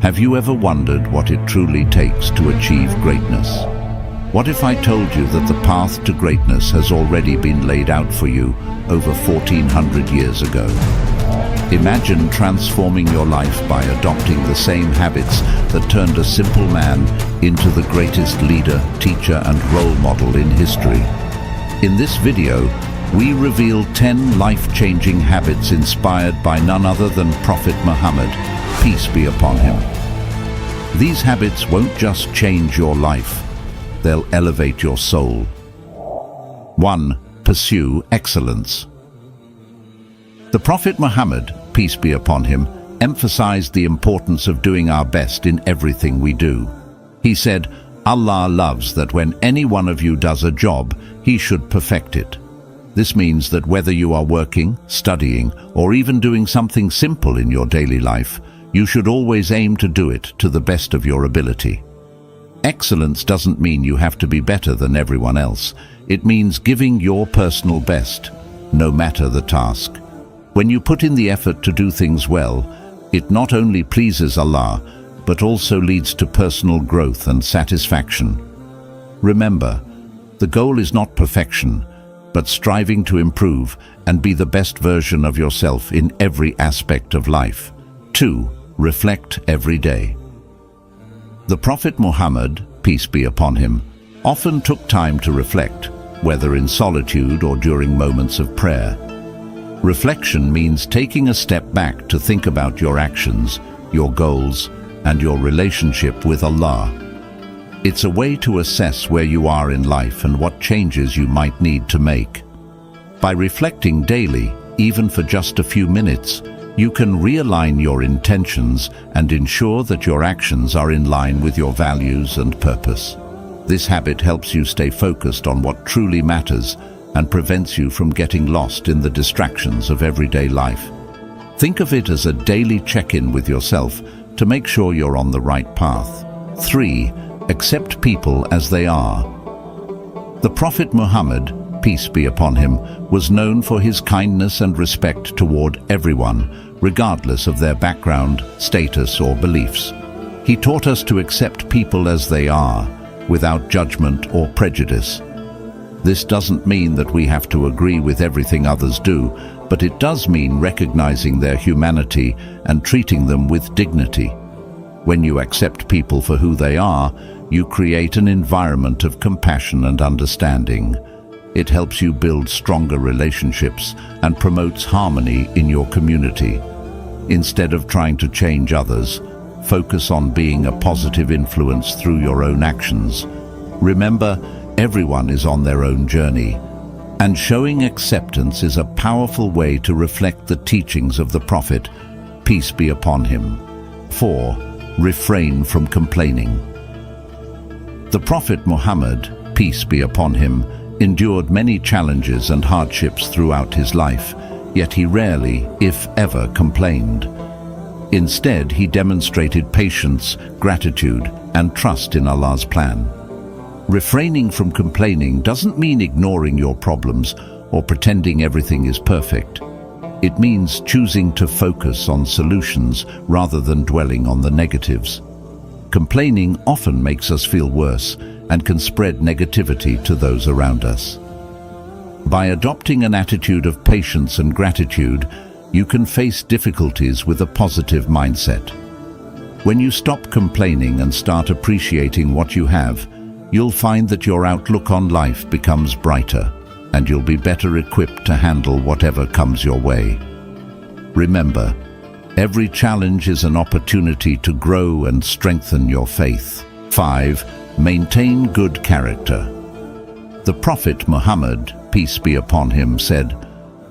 Have you ever wondered what it truly takes to achieve greatness? What if I told you that the path to greatness has already been laid out for you over 1400 years ago? Imagine transforming your life by adopting the same habits that turned a simple man into the greatest leader, teacher, and role model in history. In this video, we reveal 10 life-changing habits inspired by none other than Prophet Muhammad, peace be upon him. These habits won't just change your life, they'll elevate your soul. 1. Pursue excellence. The Prophet Muhammad, peace be upon him, emphasized the importance of doing our best in everything we do. He said, Allah loves that when any one of you does a job, he should perfect it. This means that whether you are working, studying, or even doing something simple in your daily life, you should always aim to do it to the best of your ability. Excellence doesn't mean you have to be better than everyone else. It means giving your personal best, no matter the task. When you put in the effort to do things well, it not only pleases Allah, but also leads to personal growth and satisfaction. Remember, the goal is not perfection, but striving to improve and be the best version of yourself in every aspect of life. 2. Reflect every day. The Prophet Muhammad, peace be upon him, often took time to reflect, whether in solitude or during moments of prayer. Reflection means taking a step back to think about your actions, your goals, and your relationship with Allah. It's a way to assess where you are in life and what changes you might need to make. By reflecting daily, even for just a few minutes, you can realign your intentions and ensure that your actions are in line with your values and purpose. This habit helps you stay focused on what truly matters and prevents you from getting lost in the distractions of everyday life. Think of it as a daily check-in with yourself to make sure you're on the right path. 3. Accept people as they are. The Prophet Muhammad, peace be upon him, was known for his kindness and respect toward everyone, regardless of their background, status, or beliefs. He taught us to accept people as they are, without judgment or prejudice. This doesn't mean that we have to agree with everything others do, but it does mean recognizing their humanity and treating them with dignity. When you accept people for who they are, you create an environment of compassion and understanding. It helps you build stronger relationships and promotes harmony in your community. Instead of trying to change others, focus on being a positive influence through your own actions. Remember, everyone is on their own journey, and showing acceptance is a powerful way to reflect the teachings of the Prophet, peace be upon him. 4. Refrain from complaining. The Prophet Muhammad, peace be upon him, endured many challenges and hardships throughout his life, yet he rarely, if ever, complained. Instead, he demonstrated patience, gratitude, and trust in Allah's plan. Refraining from complaining doesn't mean ignoring your problems or pretending everything is perfect. It means choosing to focus on solutions rather than dwelling on the negatives. Complaining often makes us feel worse and can spread negativity to those around us. By adopting an attitude of patience and gratitude, you can face difficulties with a positive mindset. When you stop complaining and start appreciating what you have, you'll find that your outlook on life becomes brighter, and you'll be better equipped to handle whatever comes your way. Remember, every challenge is an opportunity to grow and strengthen your faith. 5. Maintain good character. The Prophet Muhammad, peace be upon him, said,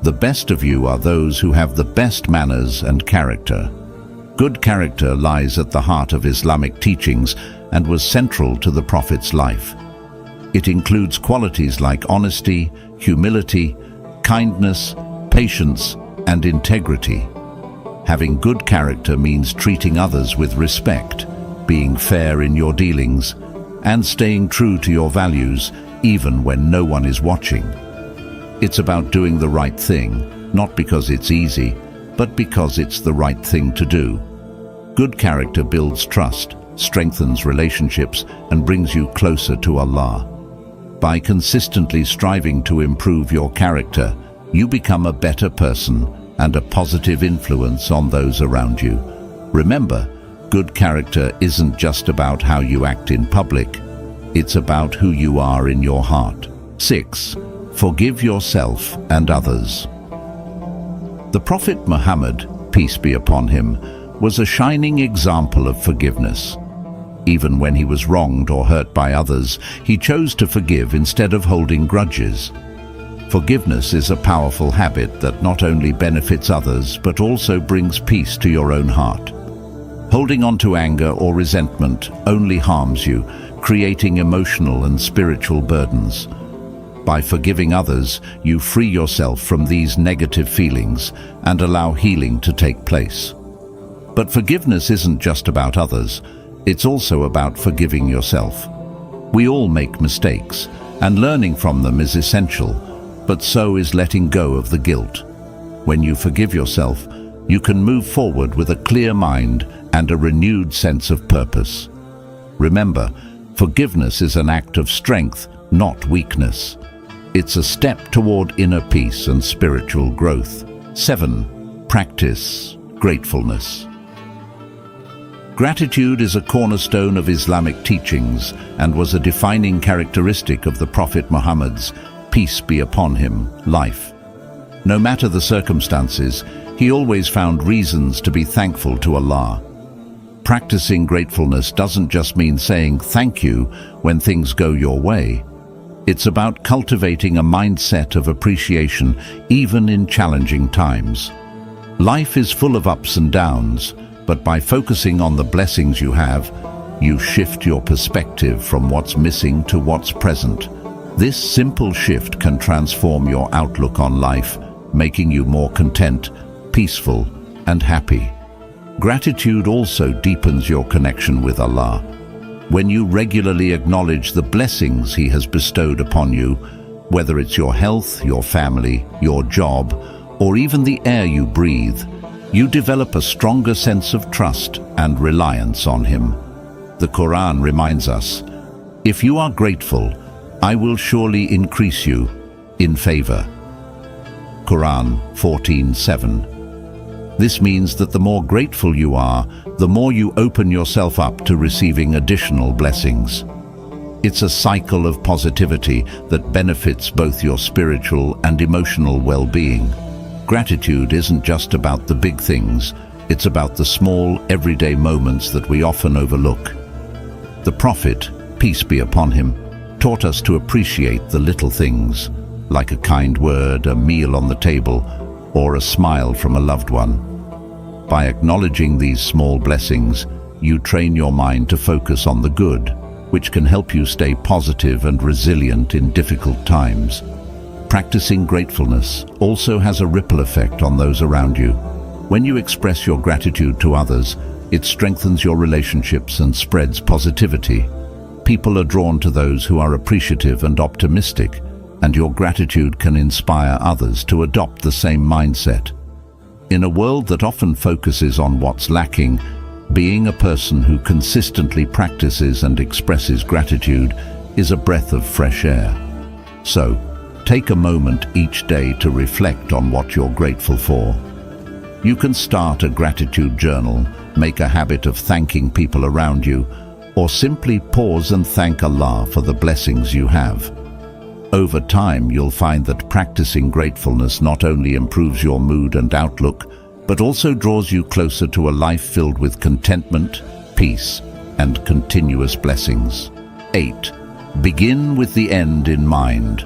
"The best of you are those who have the best manners and character." Good character lies at the heart of Islamic teachings and was central to the Prophet's life. It includes qualities like honesty, humility, kindness, patience, and integrity. Having good character means treating others with respect, being fair in your dealings, and staying true to your values even when no one is watching. It's about doing the right thing, not because it's easy, but because it's the right thing to do. Good character builds trust, strengthens relationships, and brings you closer to Allah. By consistently striving to improve your character, you become a better person and a positive influence on those around you. Remember, good character isn't just about how you act in public. It's about who you are in your heart. 6. Forgive yourself and others. The Prophet Muhammad, peace be upon him, was a shining example of forgiveness. Even when he was wronged or hurt by others, he chose to forgive instead of holding grudges. Forgiveness is a powerful habit that not only benefits others but also brings peace to your own heart. Holding on to anger or resentment only harms you, creating emotional and spiritual burdens. By forgiving others, you free yourself from these negative feelings and allow healing to take place. But forgiveness isn't just about others, it's also about forgiving yourself. We all make mistakes, and learning from them is essential, but so is letting go of the guilt. When you forgive yourself, you can move forward with a clear mind and a renewed sense of purpose. Remember, forgiveness is an act of strength, not weakness. It's a step toward inner peace and spiritual growth. 7. Practice gratefulness. Gratitude is a cornerstone of Islamic teachings and was a defining characteristic of the Prophet Muhammad's, peace be upon him, life. No matter the circumstances, he always found reasons to be thankful to Allah. Practicing gratefulness doesn't just mean saying thank you when things go your way. It's about cultivating a mindset of appreciation even in challenging times. Life is full of ups and downs, but by focusing on the blessings you have, you shift your perspective from what's missing to what's present. This simple shift can transform your outlook on life, making you more content, peaceful, and happy. Gratitude also deepens your connection with Allah. When you regularly acknowledge the blessings He has bestowed upon you, whether it's your health, your family, your job, or even the air you breathe, you develop a stronger sense of trust and reliance on Him. The Quran reminds us, "If you are grateful, I will surely increase you in favor." Quran 14:7. This means that the more grateful you are, the more you open yourself up to receiving additional blessings. It's a cycle of positivity that benefits both your spiritual and emotional well-being. Gratitude isn't just about the big things, it's about the small, everyday moments that we often overlook. The Prophet, peace be upon him, taught us to appreciate the little things, like a kind word, a meal on the table, or a smile from a loved one. By acknowledging these small blessings, you train your mind to focus on the good, which can help you stay positive and resilient in difficult times. Practicing gratefulness also has a ripple effect on those around you. When you express your gratitude to others, it strengthens your relationships and spreads positivity. People are drawn to those who are appreciative and optimistic, and your gratitude can inspire others to adopt the same mindset. In a world that often focuses on what's lacking, being a person who consistently practices and expresses gratitude is a breath of fresh air. So, take a moment each day to reflect on what you're grateful for. You can start a gratitude journal, make a habit of thanking people around you, or simply pause and thank Allah for the blessings you have. Over time, you'll find that practicing gratefulness not only improves your mood and outlook, but also draws you closer to a life filled with contentment, peace, and continuous blessings. 8. Begin with the end in mind.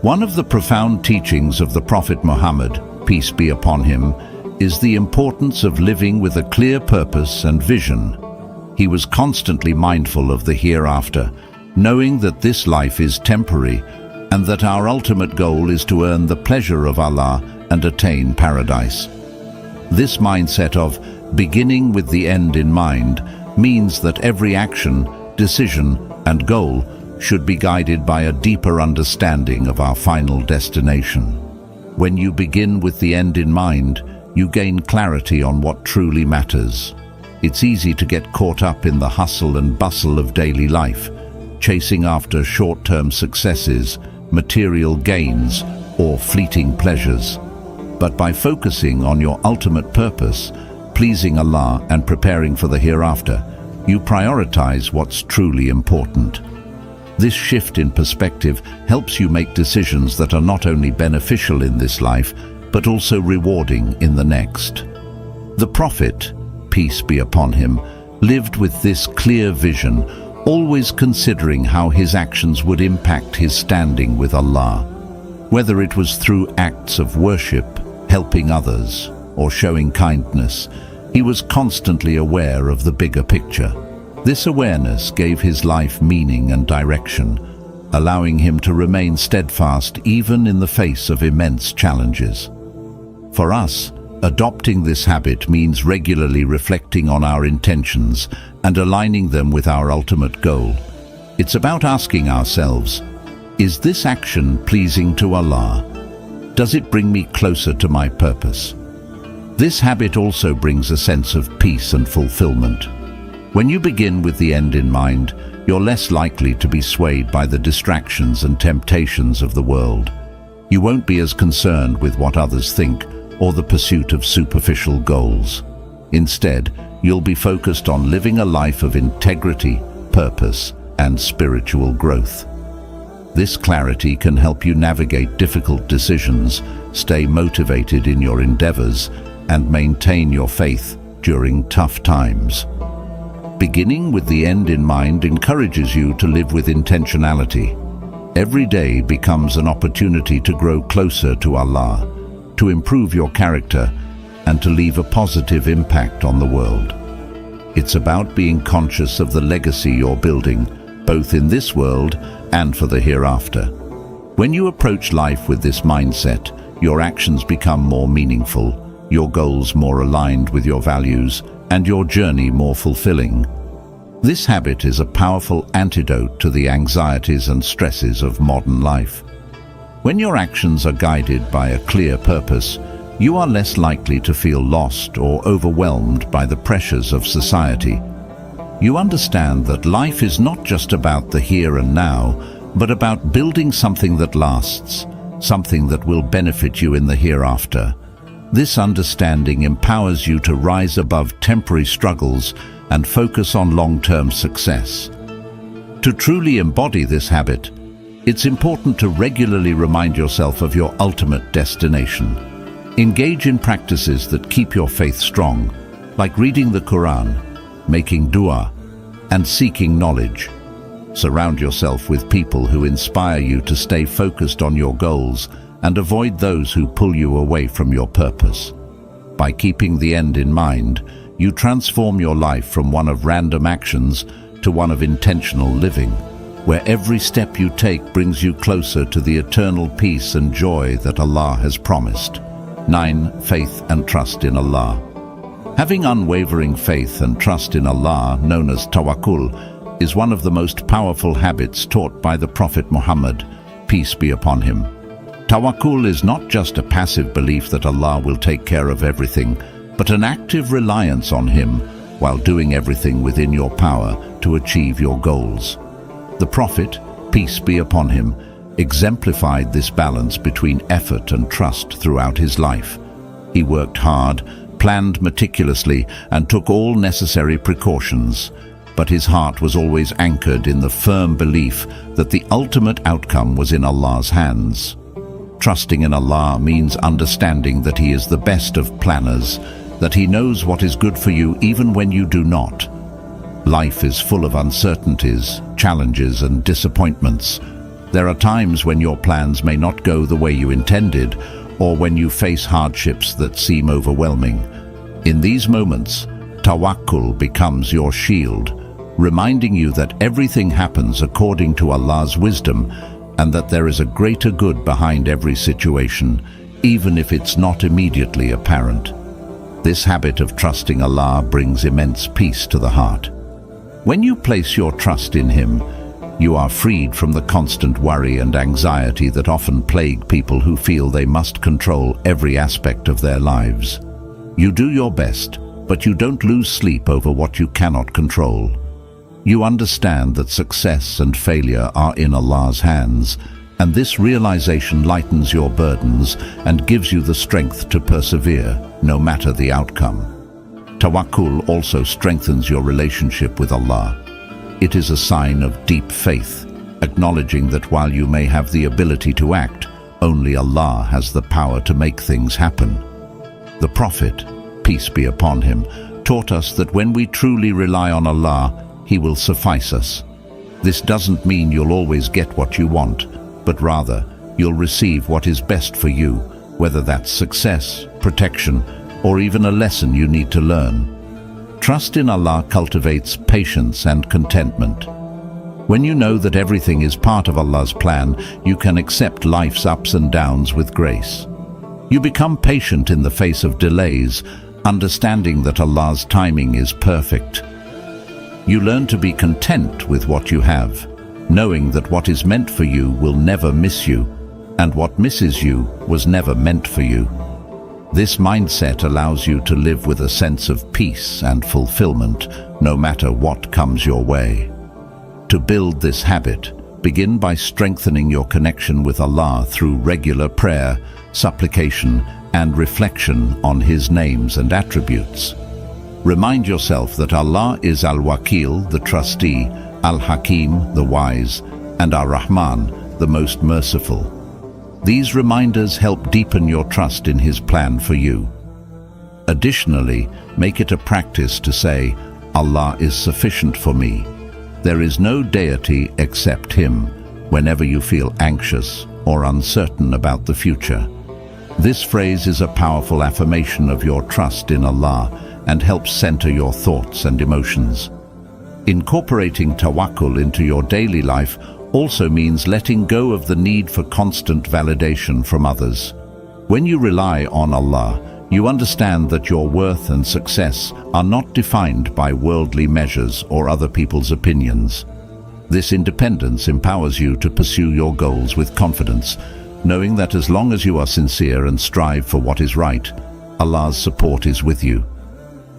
One of the profound teachings of the Prophet Muhammad, peace be upon him, is the importance of living with a clear purpose and vision. He was constantly mindful of the hereafter, knowing that this life is temporary and that our ultimate goal is to earn the pleasure of Allah and attain paradise. This mindset of beginning with the end in mind means that every action, decision, and goal should be guided by a deeper understanding of our final destination. When you begin with the end in mind, you gain clarity on what truly matters. It's easy to get caught up in the hustle and bustle of daily life, chasing after short-term successes, material gains, or fleeting pleasures. But by focusing on your ultimate purpose, pleasing Allah and preparing for the hereafter, you prioritize what's truly important. This shift in perspective helps you make decisions that are not only beneficial in this life, but also rewarding in the next. The Prophet, peace be upon him, lived with this clear vision, always considering how his actions would impact his standing with Allah. Whether it was through acts of worship, helping others, or showing kindness, he was constantly aware of the bigger picture. This awareness gave his life meaning and direction, allowing him to remain steadfast even in the face of immense challenges. For us, adopting this habit means regularly reflecting on our intentions and aligning them with our ultimate goal. It's about asking ourselves, is this action pleasing to Allah? Does it bring me closer to my purpose? This habit also brings a sense of peace and fulfillment. When you begin with the end in mind, you're less likely to be swayed by the distractions and temptations of the world. You won't be as concerned with what others think or the pursuit of superficial goals. Instead, you'll be focused on living a life of integrity, purpose, and spiritual growth. This clarity can help you navigate difficult decisions, stay motivated in your endeavors, and maintain your faith during tough times. Beginning with the end in mind encourages you to live with intentionality. Every day becomes an opportunity to grow closer to Allah, to improve your character, and to leave a positive impact on the world. It's about being conscious of the legacy you're building, both in this world and for the hereafter. When you approach life with this mindset, your actions become more meaningful, your goals more aligned with your values, and your journey more fulfilling. This habit is a powerful antidote to the anxieties and stresses of modern life. When your actions are guided by a clear purpose, you are less likely to feel lost or overwhelmed by the pressures of society. You understand that life is not just about the here and now, but about building something that lasts, something that will benefit you in the hereafter. This understanding empowers you to rise above temporary struggles and focus on long-term success. To truly embody this habit, it's important to regularly remind yourself of your ultimate destination. Engage in practices that keep your faith strong, like reading the Quran, making dua, and seeking knowledge. Surround yourself with people who inspire you to stay focused on your goals and avoid those who pull you away from your purpose. By keeping the end in mind, you transform your life from one of random actions to one of intentional living, where every step you take brings you closer to the eternal peace and joy that Allah has promised. 9. Faith and trust in Allah. Having unwavering faith and trust in Allah, known as tawakkul, is one of the most powerful habits taught by the Prophet Muhammad, peace be upon him. Tawakkul is not just a passive belief that Allah will take care of everything, but an active reliance on Him while doing everything within your power to achieve your goals. The Prophet, peace be upon him, exemplified this balance between effort and trust throughout his life. He worked hard, planned meticulously, and took all necessary precautions, but his heart was always anchored in the firm belief that the ultimate outcome was in Allah's hands. Trusting in Allah means understanding that He is the best of planners, that He knows what is good for you even when you do not. Life is full of uncertainties, challenges, and disappointments. There are times when your plans may not go the way you intended, or when you face hardships that seem overwhelming. In these moments, tawakkul becomes your shield, reminding you that everything happens according to Allah's wisdom and that there is a greater good behind every situation, even if it's not immediately apparent. This habit of trusting Allah brings immense peace to the heart. When you place your trust in Him, you are freed from the constant worry and anxiety that often plague people who feel they must control every aspect of their lives. You do your best, but you don't lose sleep over what you cannot control. You understand that success and failure are in Allah's hands, and this realization lightens your burdens and gives you the strength to persevere, no matter the outcome. Tawakkul also strengthens your relationship with Allah. It is a sign of deep faith, acknowledging that while you may have the ability to act, only Allah has the power to make things happen. The Prophet, peace be upon him, taught us that when we truly rely on Allah, He will suffice us. This doesn't mean you'll always get what you want, but rather you'll receive what is best for you, whether that's success, protection, or even a lesson you need to learn. Trust in Allah cultivates patience and contentment. When you know that everything is part of Allah's plan, you can accept life's ups and downs with grace. You become patient in the face of delays, understanding that Allah's timing is perfect. You learn to be content with what you have, knowing that what is meant for you will never miss you, and what misses you was never meant for you. This mindset allows you to live with a sense of peace and fulfillment, no matter what comes your way. To build this habit, begin by strengthening your connection with Allah through regular prayer, supplication, and reflection on His names and attributes. Remind yourself that Allah is Al-Wakil, the trustee, Al-Hakim, the wise, and Ar-Rahman, the most merciful. These reminders help deepen your trust in His plan for you. Additionally, make it a practice to say, Allah is sufficient for me. There is no deity except Him, whenever you feel anxious or uncertain about the future. This phrase is a powerful affirmation of your trust in Allah and helps center your thoughts and emotions. Incorporating tawakkul into your daily life also means letting go of the need for constant validation from others. When you rely on Allah, you understand that your worth and success are not defined by worldly measures or other people's opinions. This independence empowers you to pursue your goals with confidence, knowing that as long as you are sincere and strive for what is right, Allah's support is with you.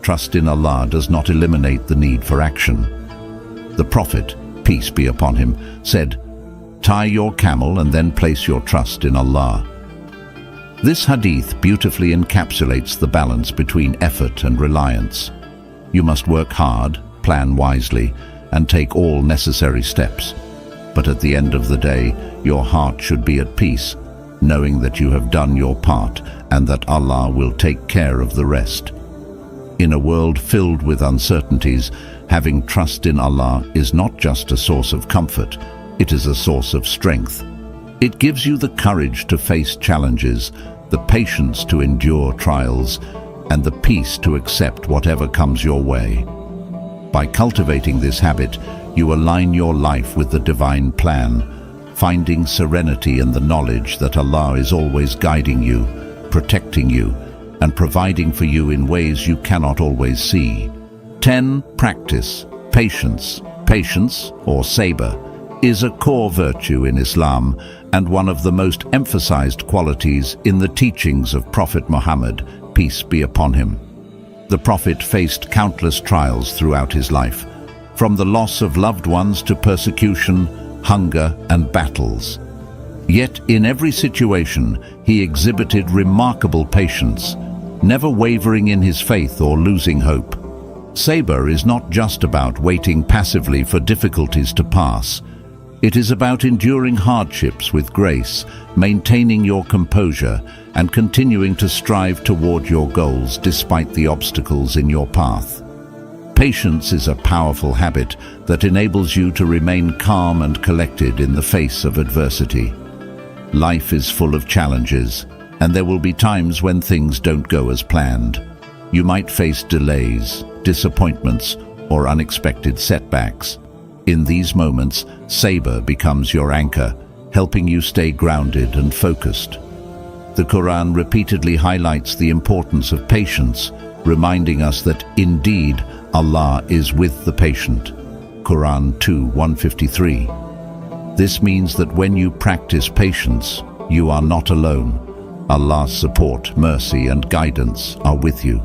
Trust in Allah does not eliminate the need for action. The Prophet, peace be upon him, said, "Tie your camel and then place your trust in Allah." This hadith beautifully encapsulates the balance between effort and reliance. You must work hard, plan wisely, and take all necessary steps. But at the end of the day, your heart should be at peace, knowing that you have done your part and that Allah will take care of the rest. In a world filled with uncertainties, having trust in Allah is not just a source of comfort, it is a source of strength. It gives you the courage to face challenges, the patience to endure trials, and the peace to accept whatever comes your way. By cultivating this habit, you align your life with the divine plan, finding serenity in the knowledge that Allah is always guiding you, protecting you, and providing for you in ways you cannot always see. 10. Practice. Patience. Patience, or sabr, is a core virtue in Islam and one of the most emphasized qualities in the teachings of Prophet Muhammad, peace be upon him. The Prophet faced countless trials throughout his life, from the loss of loved ones to persecution, hunger, and battles. Yet in every situation, he exhibited remarkable patience, never wavering in his faith or losing hope. Sabr is not just about waiting passively for difficulties to pass. It is about enduring hardships with grace, maintaining your composure, and continuing to strive toward your goals despite the obstacles in your path. Patience is a powerful habit that enables you to remain calm and collected in the face of adversity. Life is full of challenges, and there will be times when things don't go as planned. You might face delays, disappointments, or unexpected setbacks. In these moments, sabr becomes your anchor, helping you stay grounded and focused. The Quran repeatedly highlights the importance of patience, reminding us that indeed Allah is with the patient. Quran 2:153. This means that when you practice patience, you are not alone. Allah's support, mercy, and guidance are with you.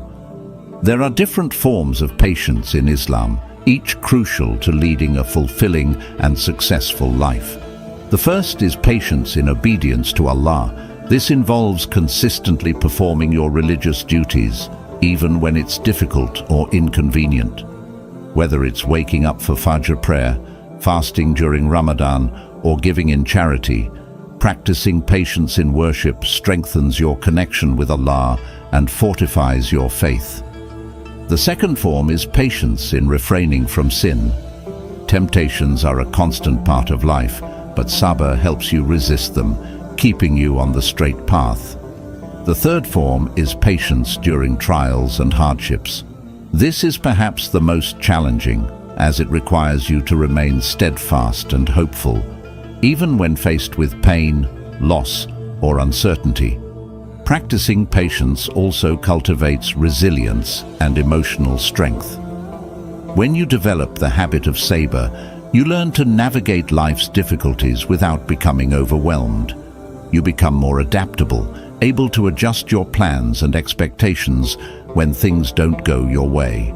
There are different forms of patience in Islam, each crucial to leading a fulfilling and successful life. The first is patience in obedience to Allah. This involves consistently performing your religious duties, even when it's difficult or inconvenient. Whether it's waking up for Fajr prayer, fasting during Ramadan, or giving in charity, practicing patience in worship strengthens your connection with Allah and fortifies your faith. The second form is patience in refraining from sin. Temptations are a constant part of life, but sabr helps you resist them, keeping you on the straight path. The third form is patience during trials and hardships. This is perhaps the most challenging, as it requires you to remain steadfast and hopeful, even when faced with pain, loss, or uncertainty. Practicing patience also cultivates resilience and emotional strength. When you develop the habit of sabr, you learn to navigate life's difficulties without becoming overwhelmed. You become more adaptable, able to adjust your plans and expectations when things don't go your way.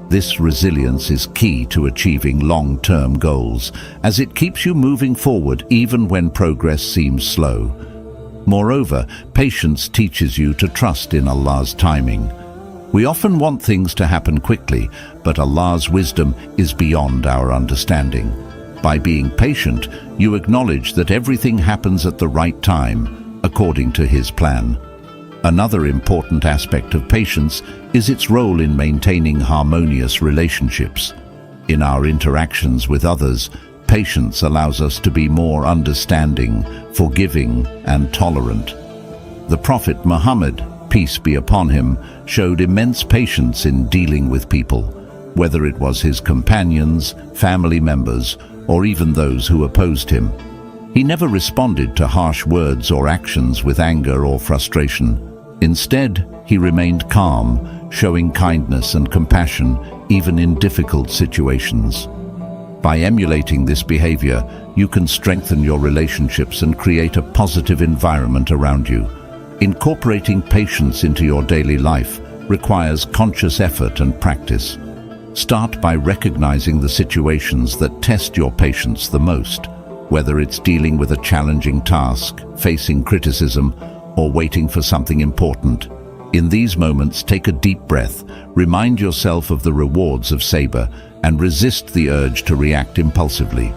This resilience is key to achieving long-term goals, as it keeps you moving forward even when progress seems slow. Moreover, patience teaches you to trust in Allah's timing. We often want things to happen quickly, but Allah's wisdom is beyond our understanding. By being patient, you acknowledge that everything happens at the right time, according to His plan. Another important aspect of patience is its role in maintaining harmonious relationships. In our interactions with others, patience allows us to be more understanding, forgiving, and tolerant. The Prophet Muhammad, peace be upon him, showed immense patience in dealing with people, whether it was his companions, family members, or even those who opposed him. He never responded to harsh words or actions with anger or frustration. Instead, he remained calm, showing kindness and compassion even in difficult situations. By emulating this behavior, you can strengthen your relationships and create a positive environment around you. Incorporating patience into your daily life requires conscious effort and practice. Start by recognizing the situations that test your patience the most, whether it's dealing with a challenging task, facing criticism, or waiting for something important. In these moments, take a deep breath, remind yourself of the rewards of sabr, and resist the urge to react impulsively.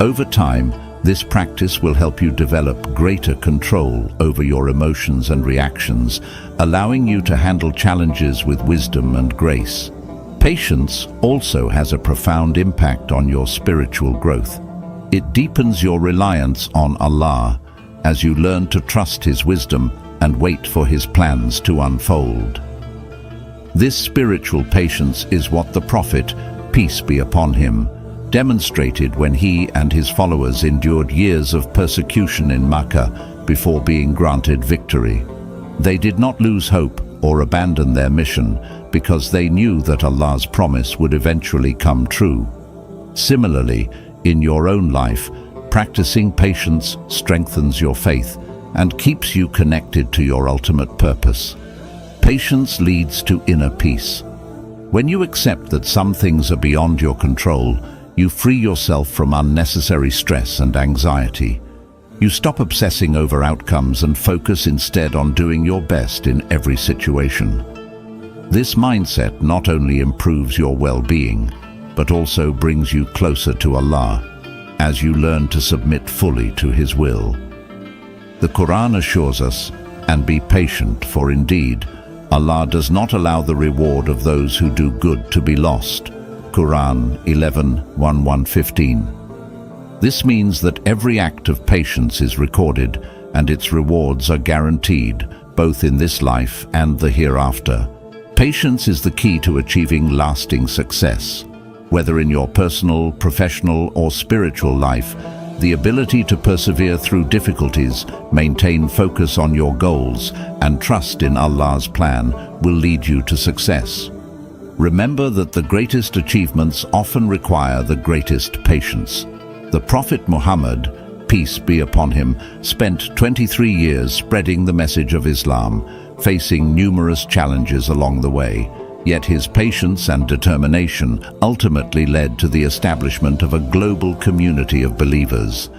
Over time, this practice will help you develop greater control over your emotions and reactions, allowing you to handle challenges with wisdom and grace. Patience also has a profound impact on your spiritual growth. It deepens your reliance on Allah as you learn to trust His wisdom and wait for His plans to unfold. This spiritual patience is what the Prophet, peace be upon him, demonstrated when he and his followers endured years of persecution in Makkah before being granted victory. They did not lose hope or abandon their mission because they knew that Allah's promise would eventually come true. Similarly, in your own life, practicing patience strengthens your faith and keeps you connected to your ultimate purpose. Patience leads to inner peace. When you accept that some things are beyond your control, you free yourself from unnecessary stress and anxiety. You stop obsessing over outcomes and focus instead on doing your best in every situation. This mindset not only improves your well-being, but also brings you closer to Allah, as you learn to submit fully to His will. The Quran assures us, "And be patient, for indeed, Allah does not allow the reward of those who do good to be lost." Quran 11:1-15. This means that every act of patience is recorded, and its rewards are guaranteed, both in this life and the hereafter. Patience is the key to achieving lasting success. Whether in your personal, professional, or spiritual life, the ability to persevere through difficulties, maintain focus on your goals, and trust in Allah's plan will lead you to success. Remember that the greatest achievements often require the greatest patience. The Prophet Muhammad, peace be upon him, spent 23 years spreading the message of Islam, facing numerous challenges along the way. Yet his patience and determination ultimately led to the establishment of a global community of believers.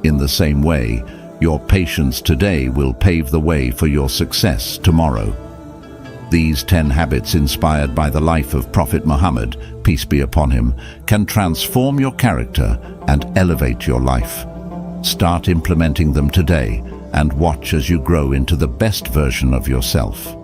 In the same way, your patience today will pave the way for your success tomorrow. These 10 habits inspired by the life of Prophet Muhammad, peace be upon him, can transform your character and elevate your life. Start implementing them today and watch as you grow into the best version of yourself.